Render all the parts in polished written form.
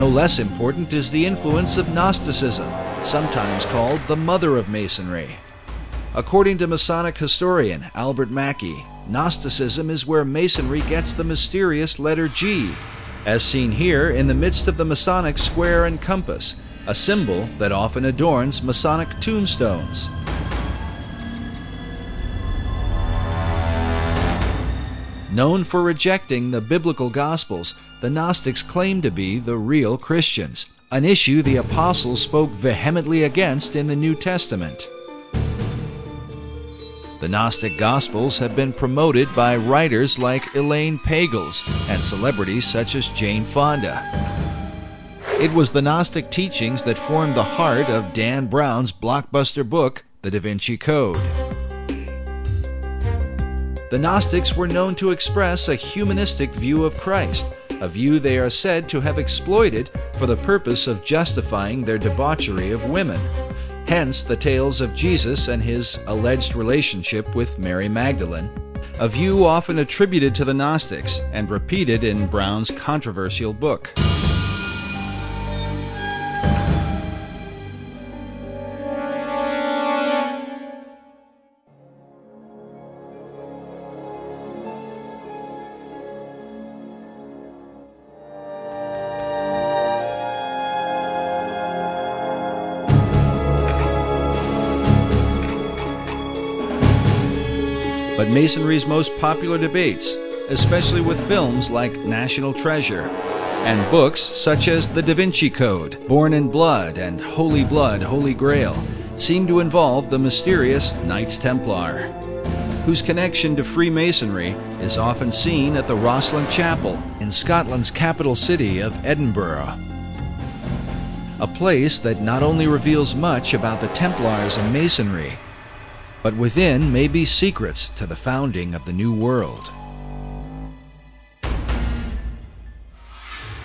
less important is the influence of Gnosticism, sometimes called the mother of Masonry. According to Masonic historian Albert Mackey, Gnosticism is where Masonry gets the mysterious letter G, as seen here in the midst of the Masonic square and compass, a symbol that often adorns Masonic tombstones. Known for rejecting the biblical Gospels, the Gnostics claimed to be the real Christians, an issue the apostles spoke vehemently against in the New Testament. The Gnostic Gospels have been promoted by writers like Elaine Pagels and celebrities such as Jane Fonda. It was the Gnostic teachings that formed the heart of Dan Brown's blockbuster book, The Da Vinci Code. The Gnostics were known to express a humanistic view of Christ, a view they are said to have exploited for the purpose of justifying their debauchery of women. Hence the tales of Jesus and his alleged relationship with Mary Magdalene, a view often attributed to the Gnostics and repeated in Brown's controversial book. But Masonry's most popular debates, especially with films like National Treasure, and books such as The Da Vinci Code, Born in Blood, and Holy Blood, Holy Grail, seem to involve the mysterious Knights Templar, whose connection to Freemasonry is often seen at the Rosslyn Chapel in Scotland's capital city of Edinburgh. A place that not only reveals much about the Templars and Masonry, but within may be secrets to the founding of the New World.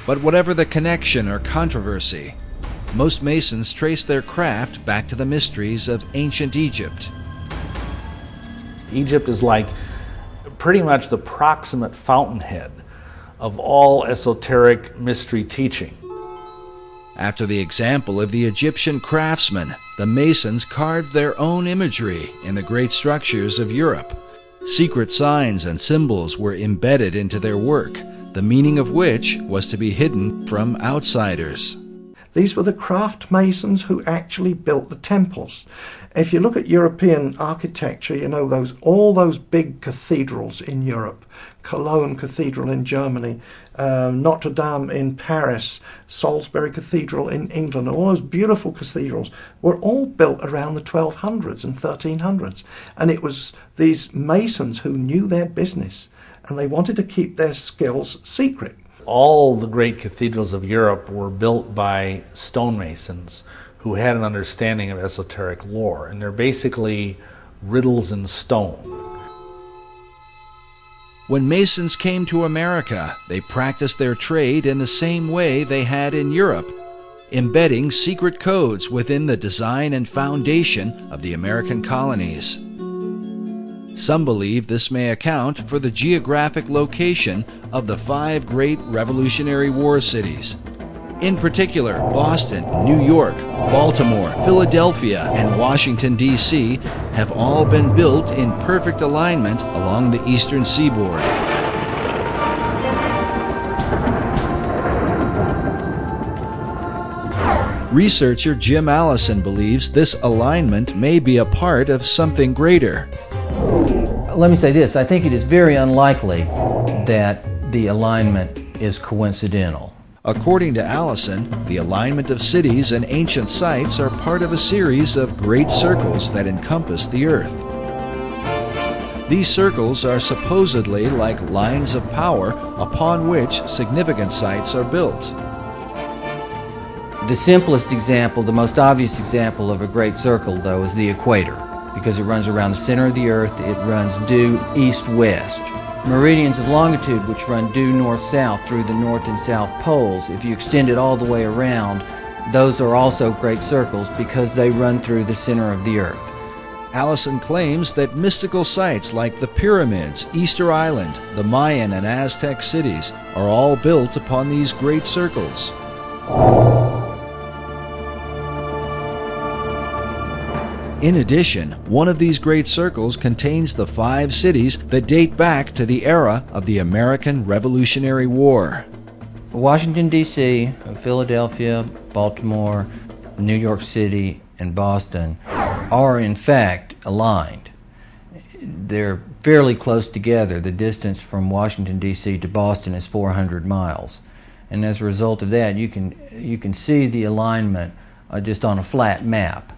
But whatever the connection or controversy, most Masons trace their craft back to the mysteries of ancient Egypt. Egypt is like pretty much the proximate fountainhead of all esoteric mystery teaching. After the example of the Egyptian craftsmen, the Masons carved their own imagery in the great structures of Europe. Secret signs and symbols were embedded into their work, the meaning of which was to be hidden from outsiders. These were the craft masons who actually built the temples. If you look at European architecture, you know all those big cathedrals in Europe, Cologne Cathedral in Germany, Notre Dame in Paris, Salisbury Cathedral in England, all those beautiful cathedrals were all built around the 1200s and 1300s. And it was these masons who knew their business, and they wanted to keep their skills secret. All the great cathedrals of Europe were built by stonemasons who had an understanding of esoteric lore, and they're basically riddles in stone. When Masons came to America, they practiced their trade in the same way they had in Europe, embedding secret codes within the design and foundation of the American colonies. Some believe this may account for the geographic location of the 5 great Revolutionary War cities. In particular, Boston, New York, Baltimore, Philadelphia, and Washington, D.C. have all been built in perfect alignment along the eastern seaboard. Researcher Jim Allison believes this alignment may be a part of something greater. Let me say this, I think it is very unlikely that the alignment is coincidental. According to Allison, the alignment of cities and ancient sites are part of a series of great circles that encompass the earth. These circles are supposedly like lines of power upon which significant sites are built. The simplest example, the most obvious example of a great circle, though, is the equator, because it runs around the center of the earth. It runs due east-west. Meridians of longitude, which run due north-south through the north and south poles, if you extend it all the way around, those are also great circles because they run through the center of the earth. Allison claims that mystical sites like the pyramids, Easter Island, the Mayan and Aztec cities are all built upon these great circles. In addition, one of these great circles contains the 5 cities that date back to the era of the American Revolutionary War. Washington, D.C., Philadelphia, Baltimore, New York City, and Boston are in fact aligned. They're fairly close together. The distance from Washington, D.C. to Boston is 400 miles. And as a result of that, you can see the alignment just on a flat map,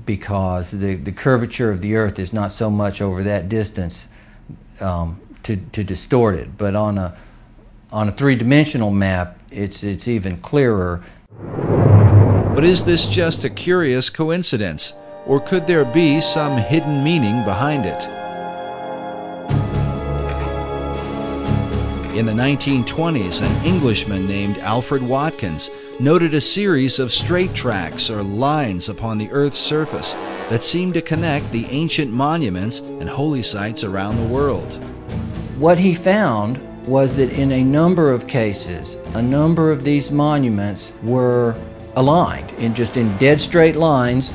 because the curvature of the Earth is not so much over that distance to distort it. But on a three-dimensional map, it's even clearer. But is this just a curious coincidence, or could there be some hidden meaning behind it? In the 1920s, an Englishman named Alfred Watkins noted a series of straight tracks or lines upon the Earth's surface that seemed to connect the ancient monuments and holy sites around the world. What he found was that in a number of cases, a number of these monuments were aligned in dead straight lines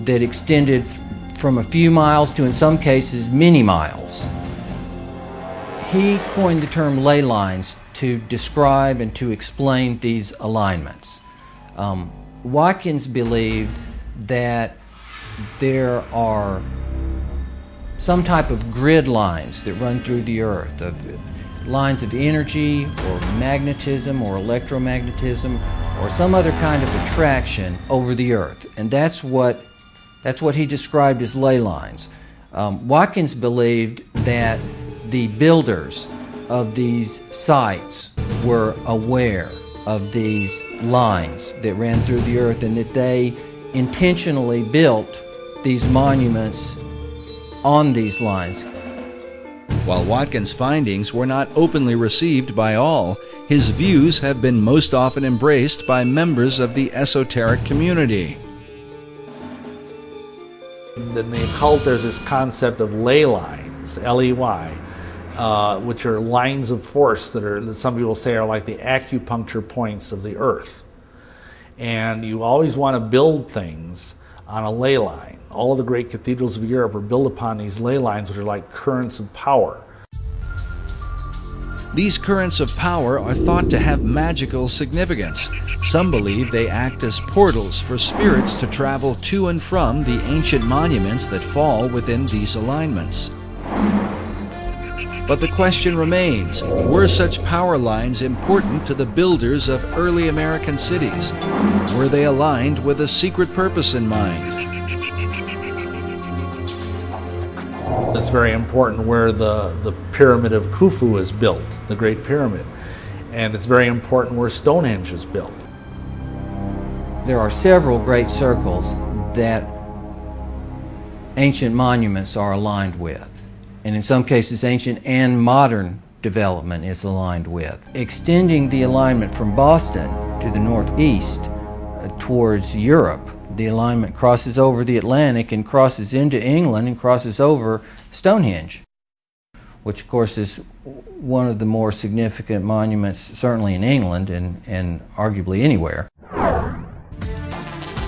that extended from a few miles to, in some cases, many miles. He coined the term ley lines to describe and to explain these alignments. Watkins believed that there are some type of grid lines that run through the Earth, of lines of energy or magnetism or electromagnetism or some other kind of attraction over the Earth, and that's what he described as ley lines. Watkins believed that the builders of these sites were aware of these lines that ran through the Earth, and that they intentionally built these monuments on these lines. While Watkins' findings were not openly received by all, his views have been most often embraced by members of the esoteric community. In the occult, there's this concept of ley lines, L-E-Y, which are lines of force that some people say are like the acupuncture points of the Earth. And you always want to build things on a ley line. All of the great cathedrals of Europe are built upon these ley lines, which are like currents of power. These currents of power are thought to have magical significance. Some believe they act as portals for spirits to travel to and from the ancient monuments that fall within these alignments. But the question remains, were such power lines important to the builders of early American cities? Were they aligned with a secret purpose in mind? It's very important where the Pyramid of Khufu is built, the Great Pyramid. And it's very important where Stonehenge is built. There are several great circles that ancient monuments are aligned with. And in some cases, ancient and modern development is aligned with. Extending the alignment from Boston to the northeast towards Europe, the alignment crosses over the Atlantic and crosses into England and crosses over Stonehenge, which of course is one of the more significant monuments, certainly in England and arguably anywhere.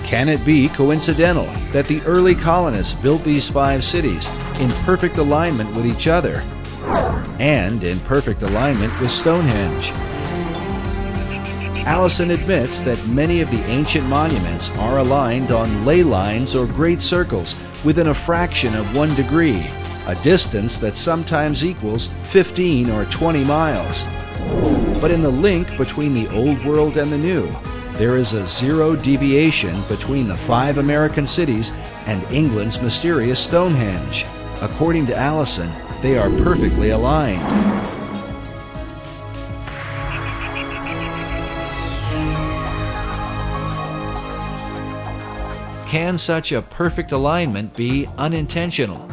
Can it be coincidental that the early colonists built these 5 cities in perfect alignment with each other and in perfect alignment with Stonehenge? Allison admits that many of the ancient monuments are aligned on ley lines or great circles within a fraction of 1 degree, a distance that sometimes equals 15 or 20 miles. But in the link between the Old World and the New, there is a zero deviation between the 5 American cities and England's mysterious Stonehenge. According to Allison, they are perfectly aligned. Can such a perfect alignment be unintentional,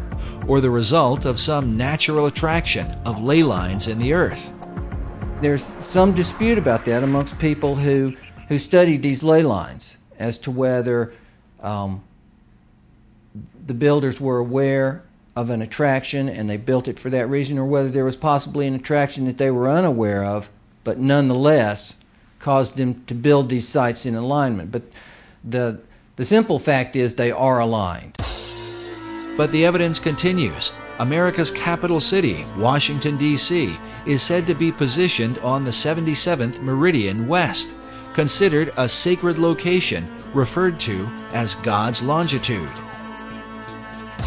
or the result of some natural attraction of ley lines in the Earth? There's some dispute about that amongst people who study these ley lines as to whether the builders were aware of an attraction and they built it for that reason, or whether there was possibly an attraction that they were unaware of, but nonetheless caused him to build these sites in alignment. But the simple fact is they are aligned. But the evidence continues. America's capital city, Washington, D.C., is said to be positioned on the 77th meridian west, considered a sacred location referred to as God's longitude.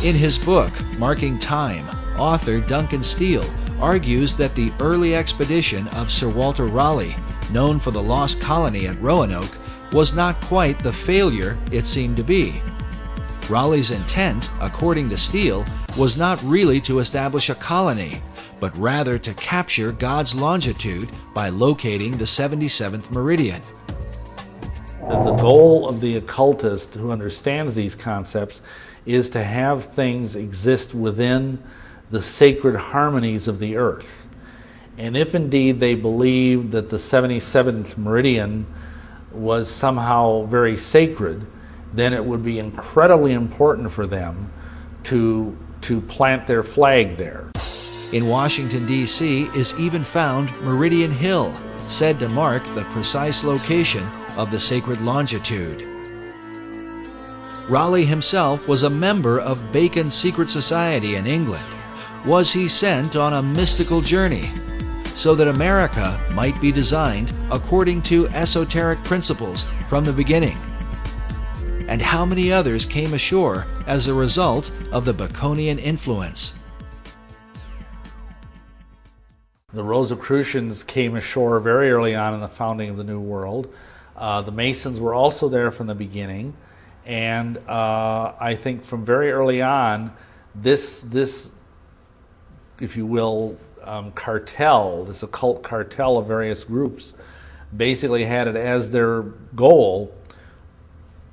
In his book, Marking Time, author Duncan Steele argues that the early expedition of Sir Walter Raleigh, known for the lost colony at Roanoke, was not quite the failure it seemed to be. Raleigh's intent, according to Steele, was not really to establish a colony, but rather to capture God's longitude by locating the 77th meridian. The goal of the occultist who understands these concepts is to have things exist within the sacred harmonies of the earth. And if indeed they believed that the 77th meridian was somehow very sacred, then it would be incredibly important for them to plant their flag there. In Washington, D.C. is even found Meridian Hill, said to mark the precise location of the sacred longitude. Raleigh himself was a member of Bacon's secret society in England. Was he sent on a mystical journey so that America might be designed according to esoteric principles from the beginning? And how many others came ashore as a result of the Baconian influence? The Rosicrucians came ashore very early on in the founding of the New World. The Masons were also there from the beginning. And I think from very early on, this if you will, cartel, this occult cartel of various groups, basically had it as their goal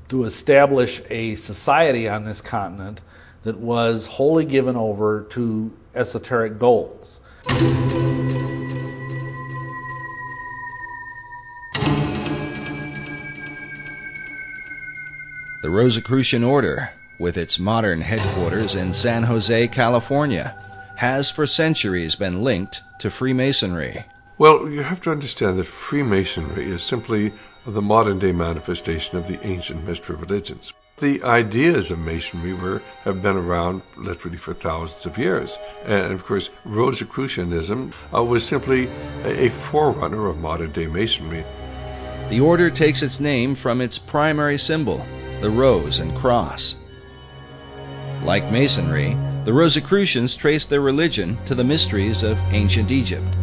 to establish a society on this continent that was wholly given over to esoteric goals. The Rosicrucian Order, with its modern headquarters in San Jose, California, has for centuries been linked to Freemasonry. Well, you have to understand that Freemasonry is simply the modern-day manifestation of the ancient mystery religions. The ideas of Masonry have been around literally for thousands of years. And, of course, Rosicrucianism was simply a forerunner of modern-day Masonry. The order takes its name from its primary symbol, the rose and cross. Like Masonry, the Rosicrucians trace their religion to the mysteries of ancient Egypt.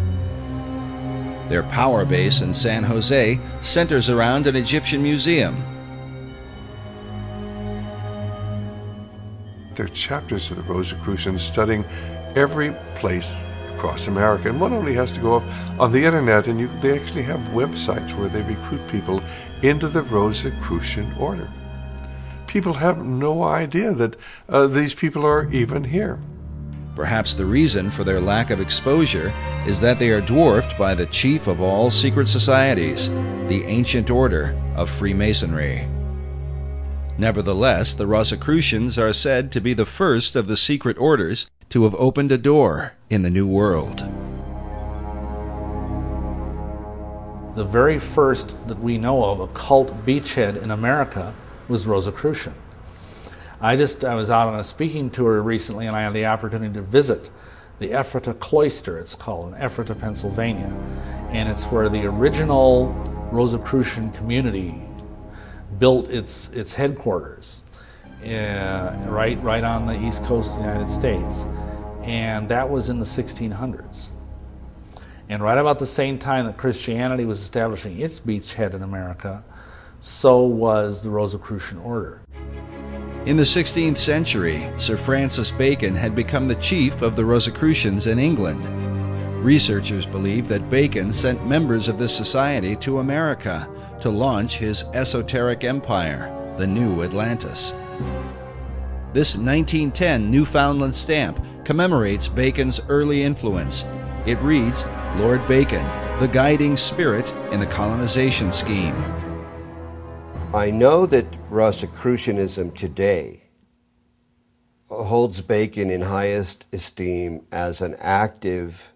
Their power base in San Jose centers around an Egyptian museum. There are chapters of the Rosicrucians studying every place across America, and one only has to go up on the internet, and they actually have websites where they recruit people into the Rosicrucian order. People have no idea that these people are even here. Perhaps the reason for their lack of exposure is that they are dwarfed by the chief of all secret societies, the ancient order of Freemasonry. Nevertheless, the Rosicrucians are said to be the first of the secret orders to have opened a door in the New World. The very first that we know of occult beachhead in America was Rosicrucian. I was out on a speaking tour recently, and I had the opportunity to visit the Ephrata Cloister, it's called, in Ephrata, Pennsylvania. And it's where the original Rosicrucian community built its headquarters, right on the east coast of the United States. And that was in the 1600s. And right about the same time that Christianity was establishing its beachhead in America, so was the Rosicrucian order. In the 16th century, Sir Francis Bacon had become the chief of the Rosicrucians in England. Researchers believe that Bacon sent members of this society to America to launch his esoteric empire, the New Atlantis. This 1910 Newfoundland stamp commemorates Bacon's early influence. It reads, "Lord Bacon, the guiding spirit in the colonization scheme." I know that Rosicrucianism today holds Bacon in highest esteem as an active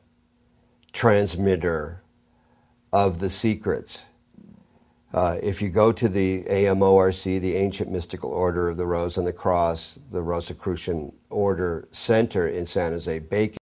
transmitter of the secrets If you go to the AMORC, the Ancient Mystical Order of the Rose and the Cross, the Rosicrucian Order Center in San Jose, Bacon